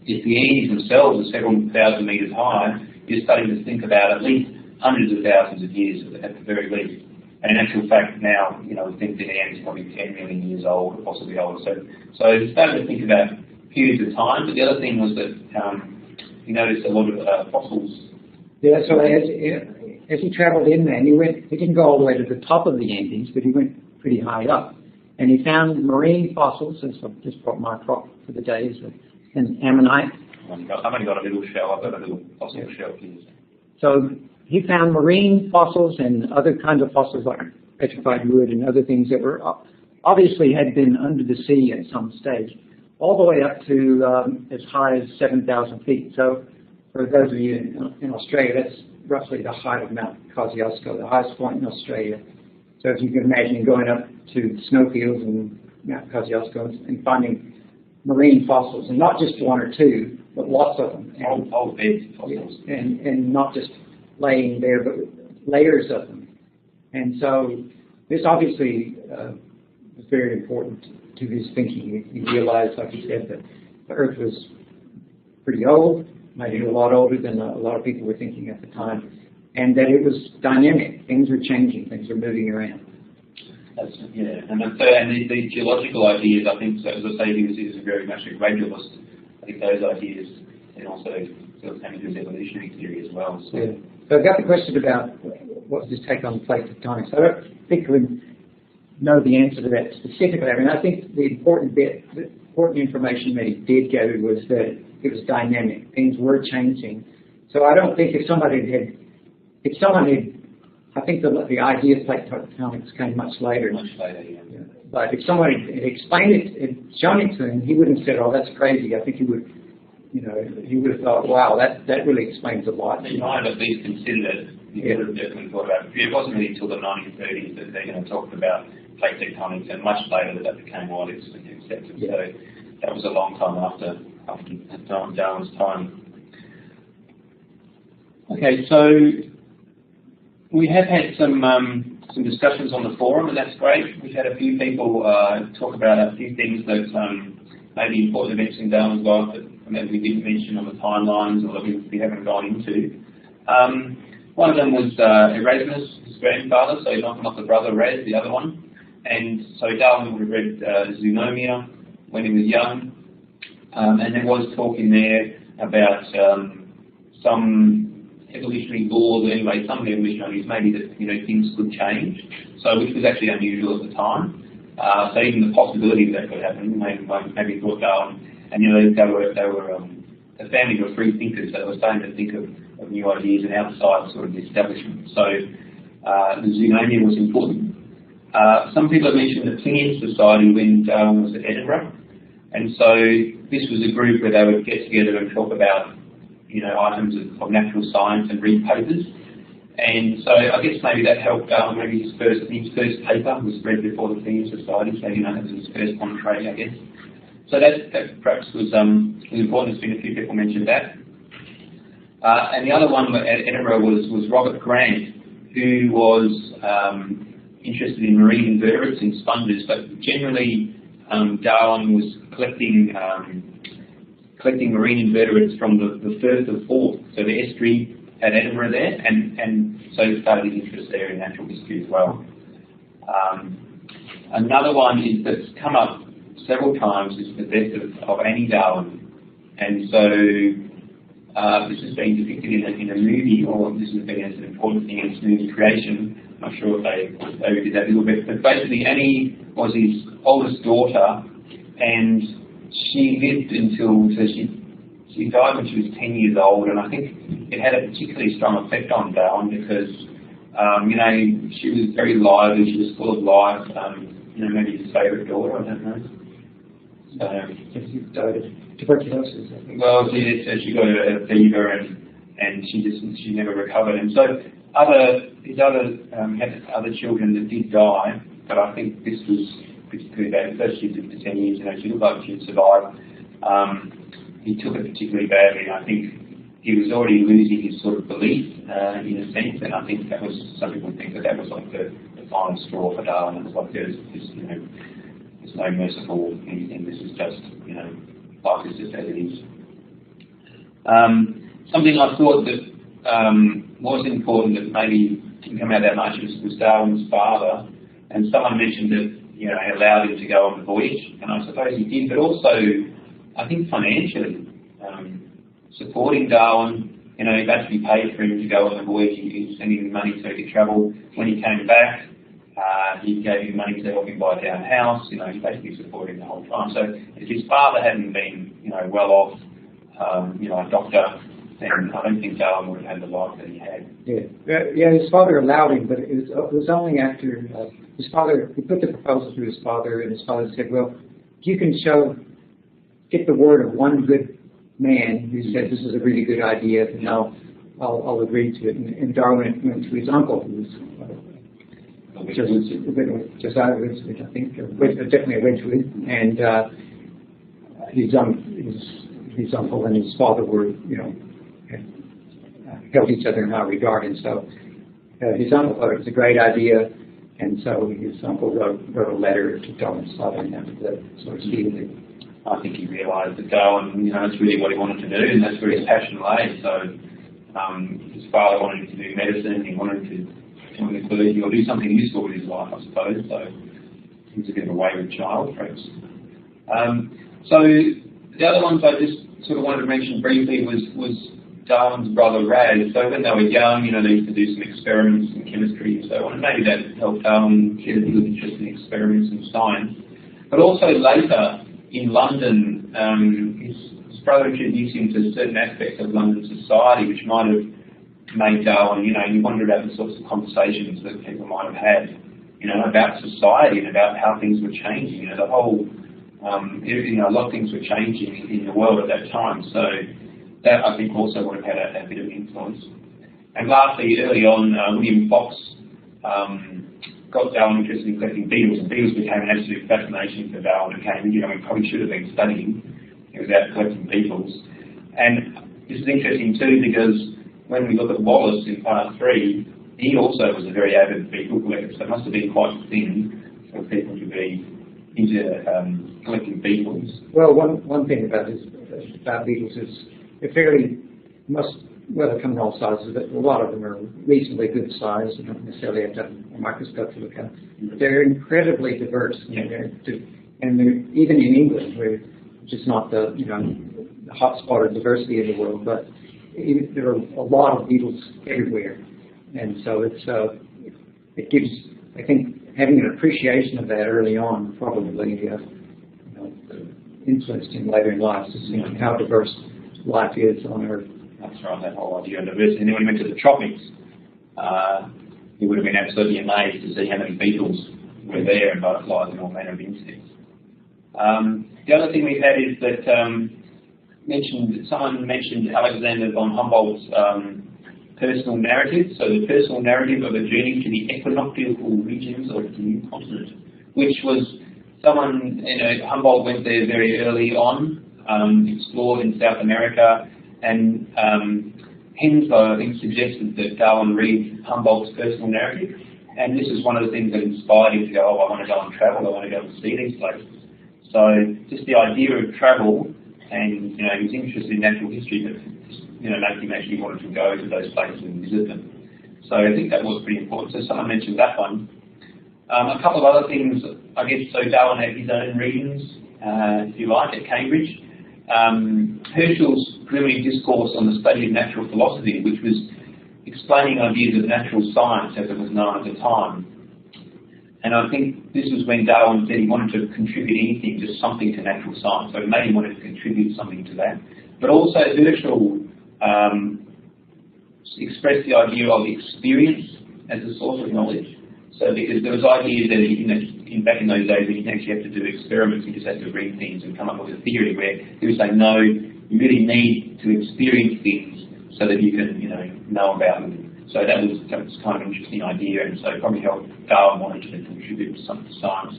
if the Andes themselves are several thousand metres high, you're starting to think about at least hundreds of thousands of years at the very least. And in actual fact, now, we think that the Andes is probably 10 million years old, or possibly older. So I started to think about periods of time. But the other thing was that he noticed a lot of fossils. Yeah, so as he travelled in there, he didn't go all the way to the top of the Andes, but he went pretty high up. And he found marine fossils, and so I've just brought my prop for the day, is an ammonite. I've only got a little shell. I've got a little fossil shell here. So he found marine fossils and other kinds of fossils like petrified wood and other things that were obviously had been under the sea at some stage, all the way up to as high as 7,000 feet. So for those of you in Australia, that's roughly the height of Mount Kosciuszko, the highest point in Australia. So if you can imagine going up to snowfields and Mount Kosciuszko and finding marine fossils, and not just one or two, but lots of them. Old beds fossils. And not just laying there, but layers of them. And so this obviously was very important to his thinking. He realized, like he said, that the Earth was pretty old, maybe a lot older than a lot of people were thinking at the time, and that it was dynamic. Things were changing, things were moving around. And the geological ideas, I think, so as I say, he was very much a gradualist. I think those ideas, and also sort of came into his evolutionary theory as well. So. Yeah. So I've got the question about what's his take on plate tectonics. I don't think we know the answer to that specifically. I mean, I think the important information that he did give was that it was dynamic. Things were changing. So I don't think if someone had, I think the idea of plate tectonics came much later. Much later, yeah. But if someone had explained it, had shown it to him, he wouldn't have said, "Oh, that's crazy." I think he would, he would have thought, "Wow, that really explains a lot." He might have at least considered it. He would have definitely thought about it. It wasn't really until the 1930s that they're talked about plate tectonics, and much later that became widely accepted. Yeah. So that was a long time after Darwin's time. Okay, so we have had some discussions on the forum, and that's great. We've had a few people talk about a few things that may be important to mention in Darwin's life that maybe we didn't mention on the timelines or that we haven't gone into. One of them was Erasmus, his grandfather, so not the brother Raz, the other one. And so Darwin would have read Zoonomia when he was young, and there was talk in there about some evolutionary laws, anyway, some evolutionary ideas, maybe that things could change. So which was actually unusual at the time. So even the possibility that could happen, maybe thought Darwin, and the family were free thinkers, so they were starting to think of new ideas and outside sort of the establishment. So the Zoonomia was important. Some people have mentioned the Plinian Society when Darwin was at Edinburgh, and so this was a group where they would get together and talk about items of natural science and read papers. And so I guess maybe that helped Darwin. Maybe his first paper was read before the Plinian Society, so that was his first entree, I guess. So that perhaps was important. There's been a few people mentioned that. And the other one at Edinburgh was Robert Grant, who was interested in marine invertebrates and sponges, but generally Darwin was collecting marine invertebrates from the Firth of Forth, so the estuary at Edinburgh there, and so he started his interest there in natural history as well. Another one that's come up several times is the death of Annie Darwin, and so this has been depicted in a movie, or this has been as an important thing in its movie creation. I'm not sure if they did that a little bit, but basically Annie was his oldest daughter, and she lived until she died when she was 10 years old, and I think it had a particularly strong effect on Darwin because she was very lively, she was full of life. Maybe his favourite daughter, I don't know. So she died of tuberculosis. Well, she got a fever and she never recovered, and so his had other children that did die, but I think this was particularly bad. First she lived for 10 years, she looked like she'd survived. He took it particularly badly, and I think he was already losing his sort of belief in a sense, and I think that was, some people think that was like the final straw for Darwin. It was like there's no merciful anything, this is just, life is just as it is. Something I thought that was important that maybe didn't come out that much was Darwin's father, and someone mentioned that he allowed him to go on the voyage, and I suppose he did, but also I think financially supporting Darwin. He actually paid for him to go on the voyage. He was sending him money so he could travel. When he came back, He gave him money to help him buy down a house. You know, he basically supported him the whole time. So if his father hadn't been, you know, well off, you know, a doctor, then I don't think Darwin would have had the life that he had. Yeah. His father allowed him, but it was only after his father. He put the proposal to his father, and his father said, "Well, if you can get the word of one good man who said this is a really good idea, then I'll agree to it." And Darwin went to his uncle, who was just out of Wedgwood, I think, definitely a Wedgwood, and his uncle and his father were, you know, held each other in high regard, and so his uncle thought it was a great idea, and so his uncle wrote a letter to Darwin's father, and that was the sort of seed it. I think he realised that Darwin, you know, that's really what he wanted to do, and that's where his passion lay. So his father wanted him to do medicine, he wanted to or do something useful with his life, I suppose. So he was a bit of a wayward child, perhaps. So the other ones I just sort of wanted to mention briefly was Darwin's brother Raz. So when they were young, you know, they used to do some experiments in chemistry and so on, and maybe that helped Darwin get a little interest in experiments and science. But also later in London, his brother introduced him to certain aspects of London society, which might have made Darwin, you know, you wonder about the sorts of conversations that people might have had, you know, about society and about how things were changing. You know, the whole, you know, a lot of things were changing in the world at that time. So that, I think, also would have had a bit of influence. And lastly, early on, William Fox got Darwin interested in collecting beetles, and beetles became an absolute fascination for Darwin. You know, he probably should have been studying. He was out collecting beetles. And this is interesting too, because when we look at Wallace in part 3, he also was a very avid beetle collector, so it must have been quite thin for people to be into collecting beetles. Well, one thing about beetles is they're fairly they come in all sizes, but a lot of them are reasonably good size. You don't necessarily have to have a microscope to look at them. They're incredibly diverse, and they're even in England, which is not the hotspot of diversity in the world, but there are a lot of beetles everywhere, and so it gives, I think, having an appreciation of that early on probably influenced him later in life to see how diverse life is on Earth. That's right, that whole idea of diversity. And then when he went to the tropics, he would have been absolutely amazed to see how many beetles were there, and butterflies and all manner of insects. The other thing we've had is that someone mentioned Alexander von Humboldt's personal narrative. So the personal narrative of a journey to the equinoctial regions of the new continent, which was someone, Humboldt went there very early on, explored in South America, and Henslow, I think, suggested that Darwin read Humboldt's personal narrative, and this is one of the things that inspired him to go, I want to go and travel, I want to go and see these places. So just the idea of travel, and he was interested in natural history, but made him actually wanted to go to those places and visit them. So I think that was pretty important. So someone mentioned that one. A couple of other things, I guess. So Darwin had his own readings, if you like, at Cambridge. Herschel's preliminary discourse on the study of natural philosophy, which was explaining ideas of natural science as it was known at the time. And I think this was when Darwin said he wanted to contribute anything, just something to natural science. So maybe he wanted to contribute something to that. But also Herschel expressed the idea of experience as a source of knowledge. So because there was ideas that back in those days, you didn't actually have to do experiments, you just had to read things and come up with a theory, where he was saying, no, you really need to experience things so that you can know about them. So that was kind of an interesting idea, and so it probably helped Darwin wanted to contribute to some science.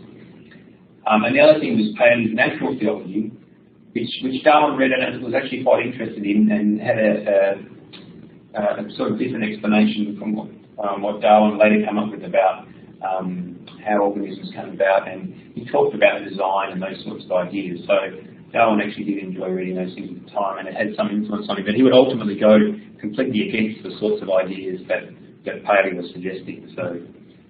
And the other thing was Paley's natural theology, which Darwin read and was actually quite interested in, and had a sort of different explanation from what Darwin later came up with about how organisms come about, and he talked about design and those sorts of ideas. So Darwin actually did enjoy reading those things at the time, and it had some influence on him, but he would ultimately go completely against the sorts of ideas that Paley was suggesting. So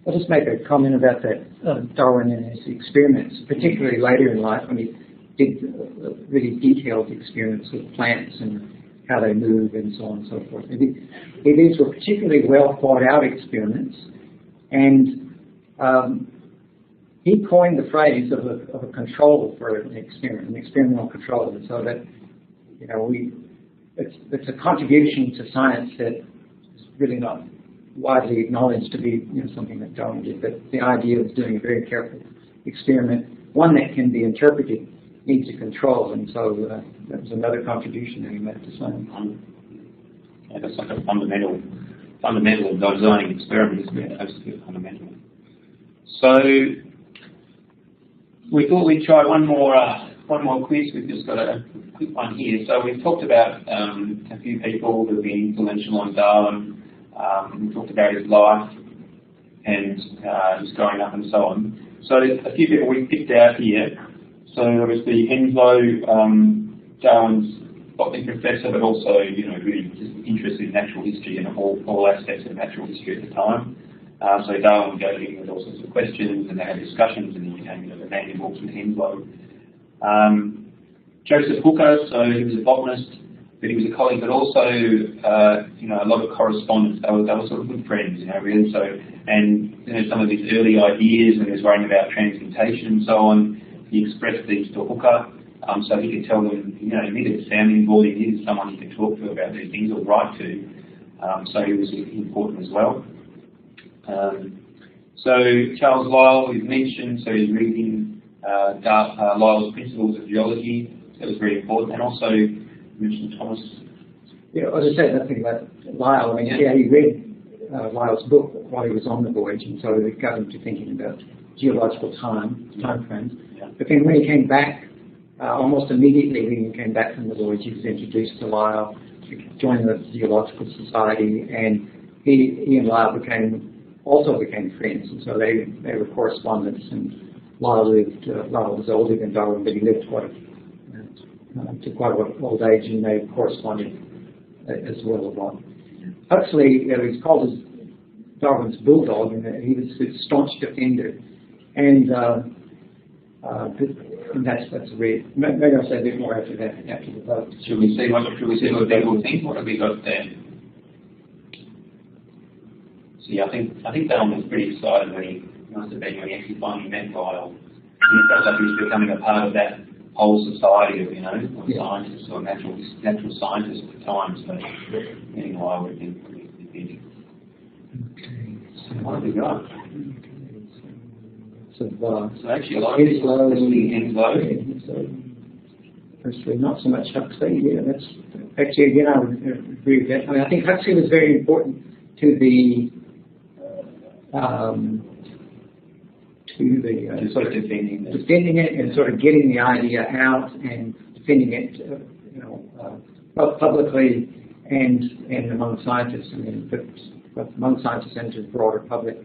I'll just make a comment about that, Darwin and his experiments, particularly later in life when he did really detailed experiments with plants and how they move and so on and so forth. These were particularly well thought out experiments, and he coined the phrase of a control for an experiment, an experimental control, and so that it's a contribution to science that is really not widely acknowledged to be something that Darwin did. But the idea of doing a very careful experiment, one that can be interpreted, needs a control, and so that was another contribution that he made to science. Yeah, that's like a fundamental of designing experiments, isn't it? Absolutely fundamental. So we thought we'd try one more quiz. We've just got a quick one here. So we've talked about a few people who have been influential on Darwin. We talked about his life and his growing up and so on. So a few people we picked out here. So obviously Henslow, Darwin's botany professor, but also really just interested in natural history and all aspects of natural history at the time. So Darwin would go in with all sorts of questions, and they had discussions, and he became the manual books with Henslow. Joseph Hooker, so he was a botanist, but he was a colleague, but also a lot of correspondence. They were sort of good friends, really. So some of his early ideas when he was writing about transmutation and so on, he expressed these to Hooker, so he could tell them, he needed a sounding board, he needed someone he could talk to about these things or write to. So he was important as well. So Charles Lyell, we've mentioned, so he's reading Lyell's Principles of Geology. That was very important. And also, you mentioned Thomas. Yeah, as I said, nothing about Lyell. I mean, he read Lyell's book while he was on the voyage, and so it got him to thinking about geological time frames. Yeah. But then when he came back, almost immediately when he came back from the voyage, he was introduced to Lyell, joined the Geological Society, and he and Lyell also became friends, and so they were correspondents. And Lyell was older than Darwin, but he lived to quite an old age, and they corresponded as well a lot. Huxley, he's called as Darwin's bulldog, and he was a staunch defender. And that's a read. Maybe I'll say a bit more after the vote. Should we see what people think? What have we got there? See, I think Darwin was pretty excited when he actually finally met Lyell. He felt like he was becoming a part of that whole society of scientists or natural scientists at the time. So meeting Lyell would have been pretty big. Okay. So what have we got? So actually, a lot of Henslow. Firstly, not so much Huxley. Yeah, that's actually again I would agree with that. I mean, I think Huxley was very important to the sort of defending it and sort of getting the idea out and defending it, both publicly and among scientists. I mean, but among scientists and to the broader public.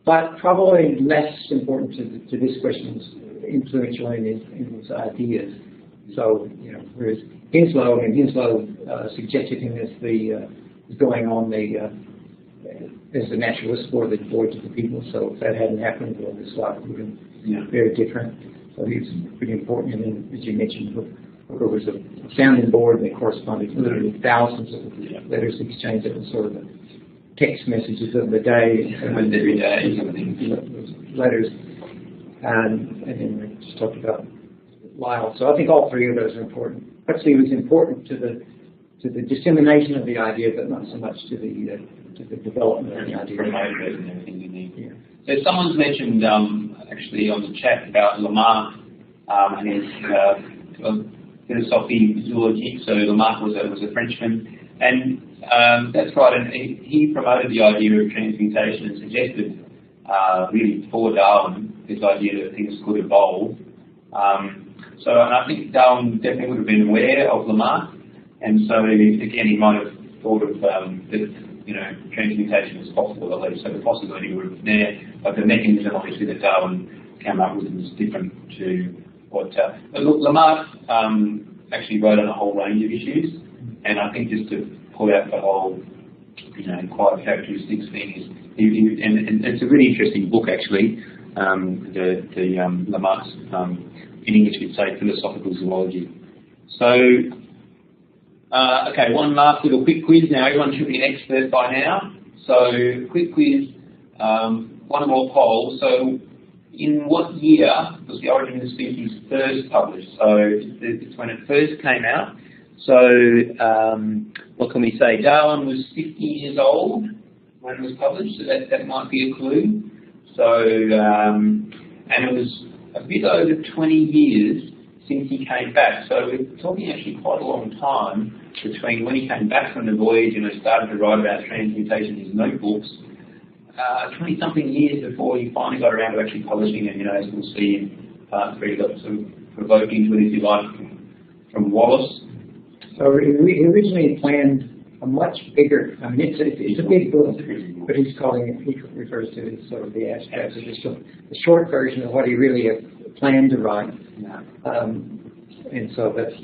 But probably less important to this question is influential in his ideas. So, whereas Henslow suggested him as going on as the naturalist for the voyage of the people. So if that hadn't happened, well, this life would have been very different. So he was pretty important. And then, as you mentioned, Hooker was a sounding board, and they corresponded literally thousands of letters exchanged. It was sort of the text messages of the day. Every day. Letters. And then we just talked about Lyell. So I think all three of those are important. Huxley was important to the dissemination of the idea, but not so much to the development of the idea. Promoters and everything you need. Yeah. So someone's mentioned actually on the chat about Lamarck and his philosophy zoology. So Lamarck was a Frenchman, and that's right. And he promoted the idea of transmutation and suggested really for Darwin this idea that things could evolve. So and I think Darwin definitely would have been aware of Lamarck, and so again he might have thought of that transmutation is possible at least. So the possibility would have been there, but the mechanism obviously that Darwin came up with was different to what. But look, Lamarck actually wrote on a whole range of issues, and I think just to pull out the whole quiet characteristics thing is, and it's a really interesting book actually. The Lamarck's in English we'd say philosophical zoology. So okay, one last little quick quiz. Now everyone should be an expert by now. So quick quiz. one more poll. So, in what year was The Origin of Species first published? So, it's when it first came out. So, what can we say? Darwin was 50 years old when it was published, so that might be a clue. So, and it was a bit over 20 years since he came back. So we're talking actually quite a long time between when he came back from the voyage and started to write about transmutation in his notebooks, 20-something years before he finally got around to actually publishing it. As we'll see in part 3, got some provoked into it, if you like, from Wallace. So he originally planned a much bigger, I mean, it's a big book, but he refers to it as sort of the abstract, the short version of what he really planned to write. And so that's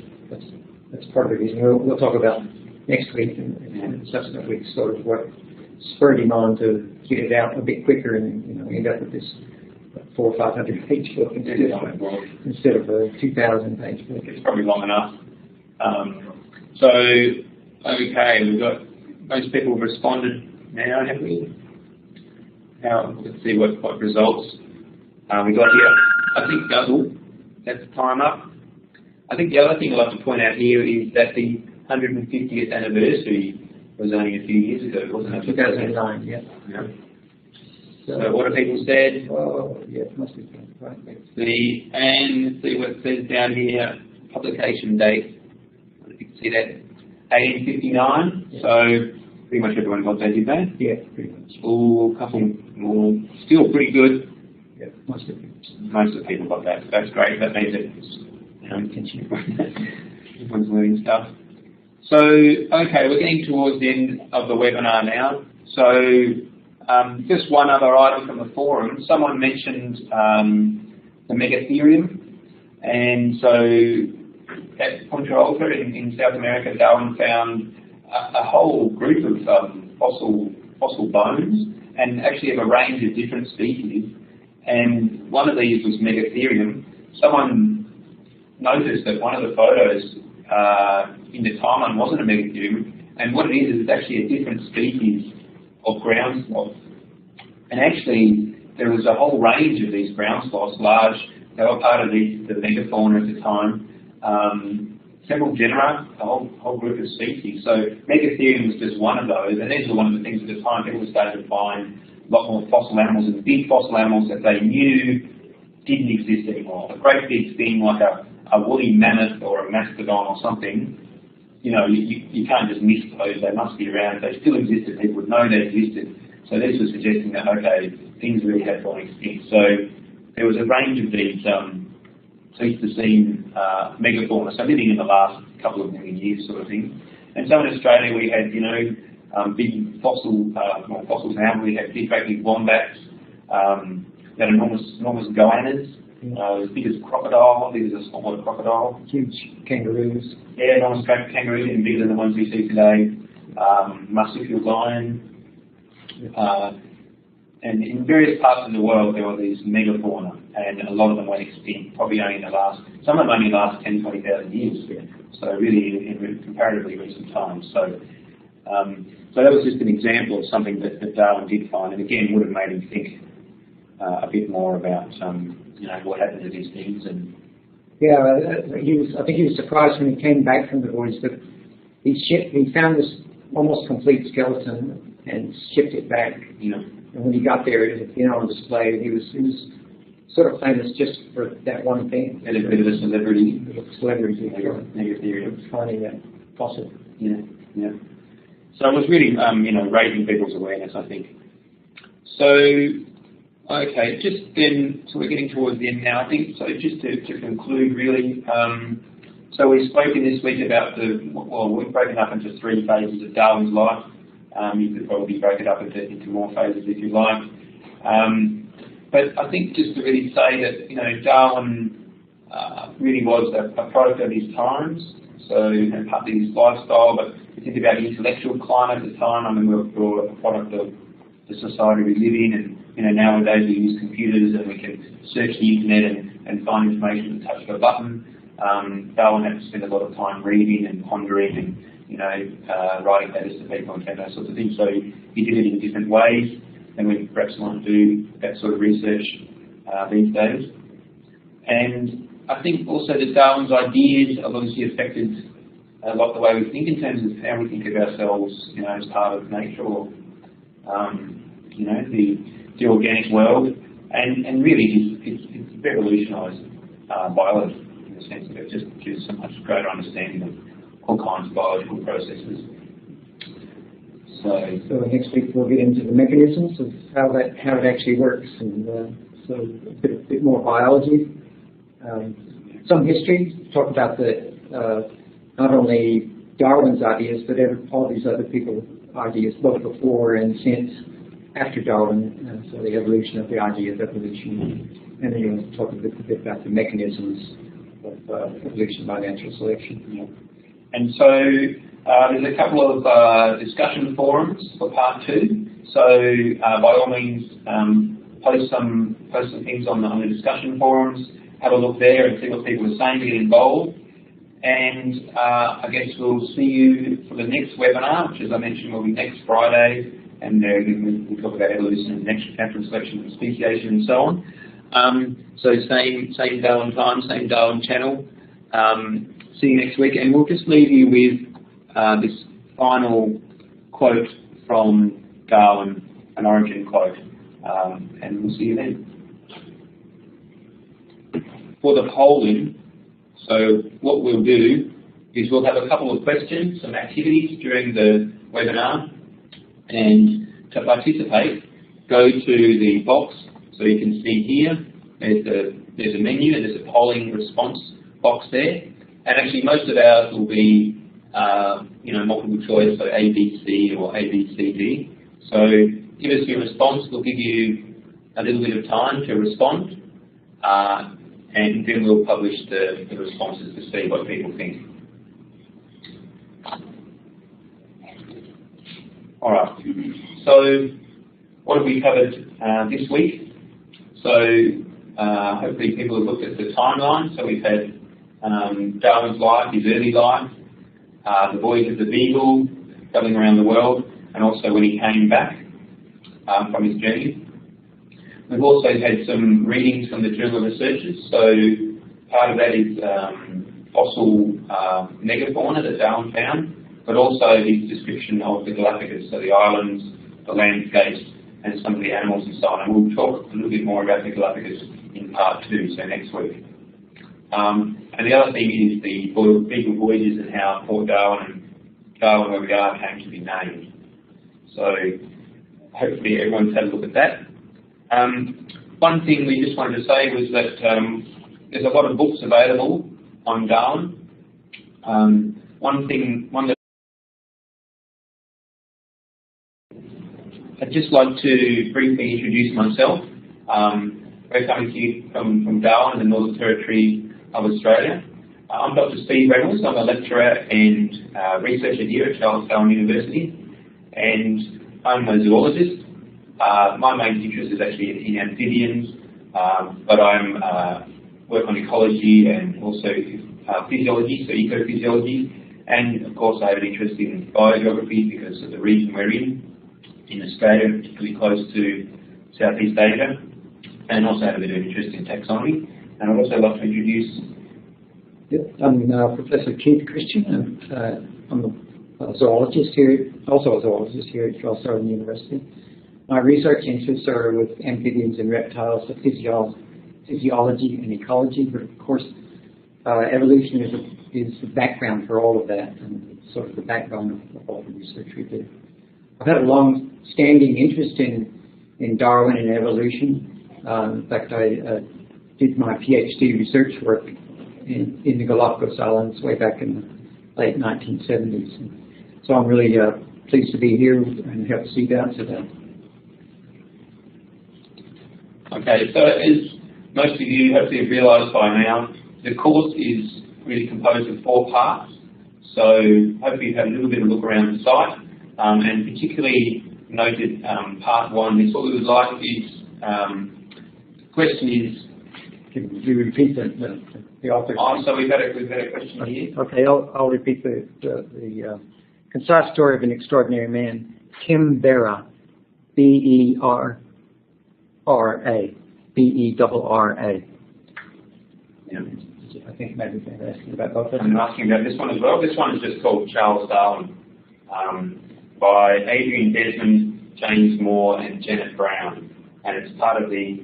part of the reason. We'll talk about next week and subsequent weeks sort of what spurred him on to get it out a bit quicker and end up with this 400 or 500 page book instead of a 2,000 page book. It's probably long enough. Okay, we've got most people have responded now, have we? Now let's see what results we got here. I think that's the time up. I think the other thing I'd like to point out here is that the 150th anniversary was only a few years ago, wasn't it? 2009, yeah. So what have people said? Oh, yeah, it must be right. And let's see what it says down here. Publication date. You can see that 1859. Yeah. So pretty much everyone got that, did they? Yeah, pretty much. Oh, a couple more. Still pretty good. Yeah, most of the people got that. That's great. That means it's everyone's learning stuff. So, okay, we're getting towards the end of the webinar now. So, just one other item from the forum. Someone mentioned the megatherium, and so at Punta Alta in South America, Darwin found a whole group of fossil bones, and actually of a range of different species. And one of these was megatherium. Someone noticed that one of the photos in the timeline wasn't a megatherium, and what it is it's actually a different species of ground sloth. And actually, there was a whole range of these ground sloths, large. They were part of the megafauna at the time. Several genera, a whole group of species. So megatherium was just one of those, and these were one of the things at the time people were starting to find a lot more fossil animals, and big fossil animals that they knew didn't exist anymore. A great big thing like a woolly mammoth or a mastodon or something, you can't just miss those. They must be around. If they still existed, people would know they existed. So this was suggesting that, okay, things really had gone extinct. So there was a range of these Pleistocene megafauna, so living in the last couple of million years sort of thing. And so in Australia we had, big fossils now. We had big great big wombats, we had enormous goannas, as big as a crocodile, big as a smaller crocodile. Huge kangaroos. Yeah, enormous kangaroos, even bigger than the ones we see today. Marsupial lion. And in various parts of the world there were these megafauna, and a lot of them went extinct, probably only some of them only last 10,000 to 20,000 years. Yeah. So really in comparatively recent times. So that was just an example of something that Darwin did find, and again would have made him think a bit more about what happened to these things. And yeah, I think he was surprised when he came back from the voyage that he found this almost complete skeleton and shipped it back. And when he got there, it had been on display. He was sort of famous just for that one thing. And a bit of a celebrity. Megatherium. Finding that fossil. Yeah. So it was really, raising people's awareness, I think. So, okay, just then, so we're getting towards the end now, I think. So just to conclude, really, so we've spoken this week about we've broken up into 3 phases of Darwin's life. You could probably break it up into more phases if you like. But I think just to really say that, Darwin really was a product of his times. So, partly his lifestyle, but if you think about the intellectual climate at the time, I mean, we're a product of the society we live in, and, nowadays we use computers and we can search the internet and find information at the touch of a button. Darwin had to spend a lot of time reading and pondering and, writing letters to people and those sorts of things. So he did it in different ways. then we perhaps might do that sort of research these days. And I think also that Darwin's ideas have obviously affected a lot the way we think in terms of how we think of ourselves, as part of nature or, the organic world. And really, it's revolutionised biology in the sense that it just gives so much greater understanding of all kinds of biological processes. So next week we'll get into the mechanisms of how it actually works, and so a bit more biology, some history. Talk about not only Darwin's ideas, but all these other people's ideas, both before and since, after Darwin. So the evolution of the idea of evolution, and then you'll talk a bit about the mechanisms of evolution by natural selection. Yeah. And so there's a couple of discussion forums for part 2. So by all means, post some things on the discussion forums. Have a look there and see what people are saying. Get involved. And I guess we'll see you for the next webinar, which, as I mentioned, will be next Friday. And we'll talk about evolution, natural selection, and speciation, and so on. So same Darwin time, same Darwin channel. See you next week, and we'll just leave you with this final quote from Darwin, an origin quote, and we'll see you then. For the polling, so what we'll do is we'll have a couple of questions, some activities during the webinar, and to participate, go to the box. So you can see here, there's a menu and there's a polling response box there. And actually most of ours will be, multiple choice, so A, B, C or A, B, C, D. So give us your response. We'll give you a little bit of time to respond, and then we'll publish the responses to see what people think. All right. So what have we covered this week? So hopefully people have looked at the timeline. So we've had Darwin's life, his early life, the voyage of the Beagle, travelling around the world, and also when he came back from his journey. We've also had some readings from the Journal of Researchers. So part of that is fossil megafauna that Darwin found, but also his description of the Galapagos, so the islands, the landscapes, and some of the animals and so on. And we'll talk a little bit more about the Galapagos in part 2, so next week. And the other thing is the Beagle voyages and how Port Darwin and Darwin, where we are, came to be named. So hopefully everyone's had a look at that. One thing we just wanted to say was that there's a lot of books available on Darwin. One that I'd just like to briefly introduce myself. We're coming to you from Darwin in the Northern Territory of Australia. I'm Dr. Steve Reynolds. I'm a lecturer and researcher here at Darwin University, and I'm a zoologist. My main interest is actually in amphibians, but I'm work on ecology and also physiology, so ecophysiology, and of course I have an interest in biogeography because of the region we're in Australia, particularly close to Southeast Asia, and also have a bit of interest in taxonomy. And I'd also like to introduce... I'm Professor Keith Christian. I'm a zoologist here, also a zoologist here at Darwin University. My research interests are with amphibians and reptiles, the physiology and ecology, but of course evolution is the background for all of that, and it's sort of the backbone of all the research we do. I've had a long-standing interest in Darwin and evolution. In fact, I did my PhD research work in the Galapagos Islands way back in the late 1970s. And so I'm really pleased to be here and help see that today. Okay, so as most of you hopefully have realised by now, the course is really composed of 4 parts. So hopefully you've had a little bit of a look around the site, and particularly noted part 1 is what we would like is, the question is... Can you repeat the author? Oh, so we've had a question here. Okay, I'll repeat the concise story of an extraordinary man, Tim Berra. B-E-R-R-A. B-E-R-R-A. Yeah. I think maybe they're asking about both of them. I'm asking about this one as well. This one is just called Charles Darwin, by Adrian Desmond, James Moore, and Janet Brown, and it's part of the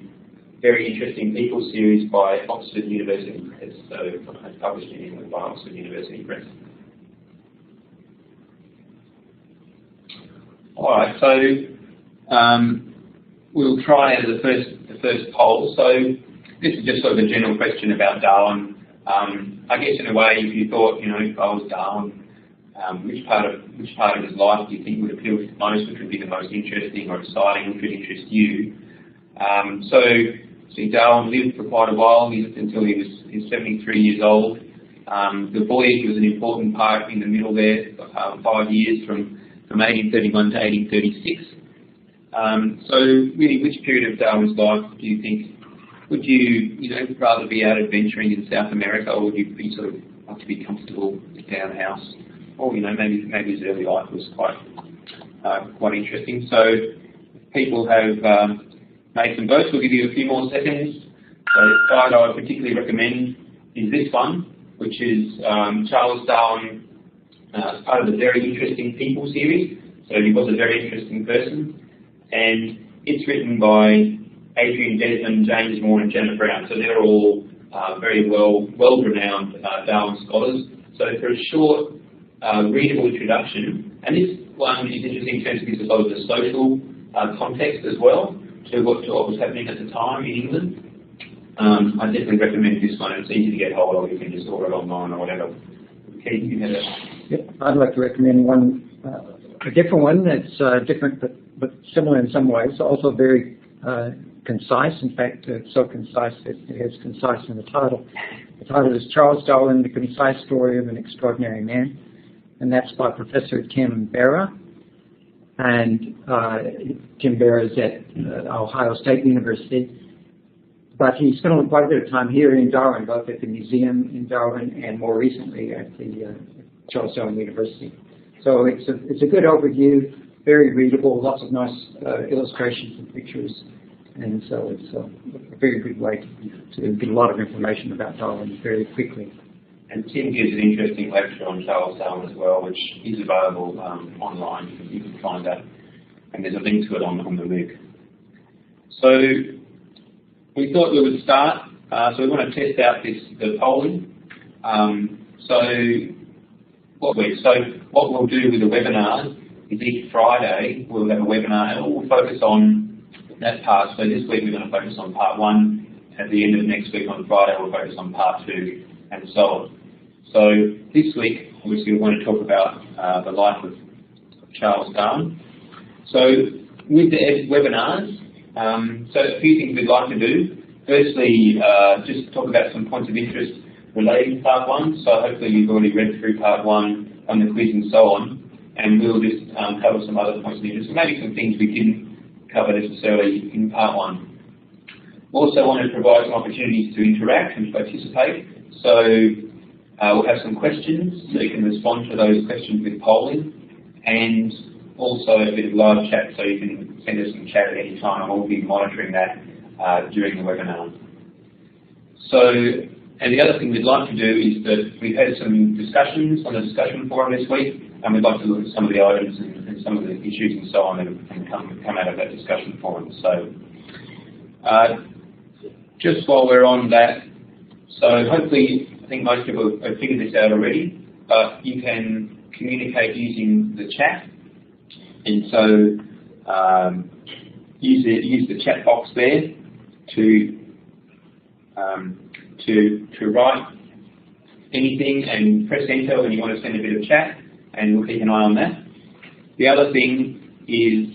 very interesting People series by Oxford University Press. So it's published in England by Oxford University Press. All right, so we'll try out the first poll. So this is just sort of a general question about Darwin. I guess in a way, if you thought, if I was Darwin, which part of his life do you think would appeal to the most, which would be the most interesting or exciting, which would interest you? See, Darwin lived for quite a while. He lived until he was 73 years old. The voyage was an important part in the middle there, 5 years from 1831 to 1836. So really, which period of Darwin's life do you think, would you rather be out adventuring in South America, or would you be sort of like to be comfortable down the house? Or maybe his early life was quite interesting. So people have made some votes. We'll give you a few more seconds. So the side I would particularly recommend is this one, which is Charles Darwin, part of the Very Interesting People series. So he was a very interesting person, and it's written by Adrian Desmond, James Moore, and Janet Brown. So they're all very well-renowned Darwin scholars. So for a short, readable introduction, and this one is interesting in terms of gives a lot of the social context as well to what was happening at the time in England. I definitely recommend this one. It's easy to get hold of. You can just order it online or whatever. Keith, you had a... Yep, I'd like to recommend one, a different one that's different but similar in some ways. Also very concise. In fact, it's so concise that it has concise in the title. The title is Charles Darwin, The Concise Story of an Extraordinary Man, and that's by Professor Tim Berra. And Tim Berra is at Ohio State University, but he spent quite a bit of time here in Darwin, both at the museum in Darwin and more recently at the Charles Darwin University. So it's a good overview, very readable, lots of nice illustrations and pictures, and so it's a very good way to get a lot of information about Darwin very quickly. And Tim gives an interesting lecture on Charles Darwin as well, which is available online. You can find that, and there's a link to it on the MOOC. So we thought we would start. So we want to test out the polling. So what we'll do with the webinars is each Friday we'll have a webinar, and we'll focus on that part. So this week we're going to focus on part 1. At the end of next week on Friday we'll focus on part 2, and so on. So this week, obviously, we want to talk about the life of Charles Darwin. So with the webinars, so a few things we'd like to do. Firstly, just talk about some points of interest relating to part 1. So hopefully you've already read through part 1 on the quiz and so on, and we'll just cover some other points of interest, maybe some things we didn't cover necessarily in part 1. Also want to provide some opportunities to interact and participate. So we'll have some questions, so you can respond to those questions with polling, and also a bit of live chat, so you can send us some chat at any time, and we'll be monitoring that during the webinar. So, and the other thing we'd like to do is that we've had some discussions on the discussion forum this week, and we'd like to look at some of the items and some of the issues and so on that have come out of that discussion forum. So, just while we're on that, so hopefully, I think most people have figured this out already, but you can communicate using the chat, and so use the chat box there to write anything and press enter when you want to send a bit of chat, and we'll keep an eye on that. The other thing is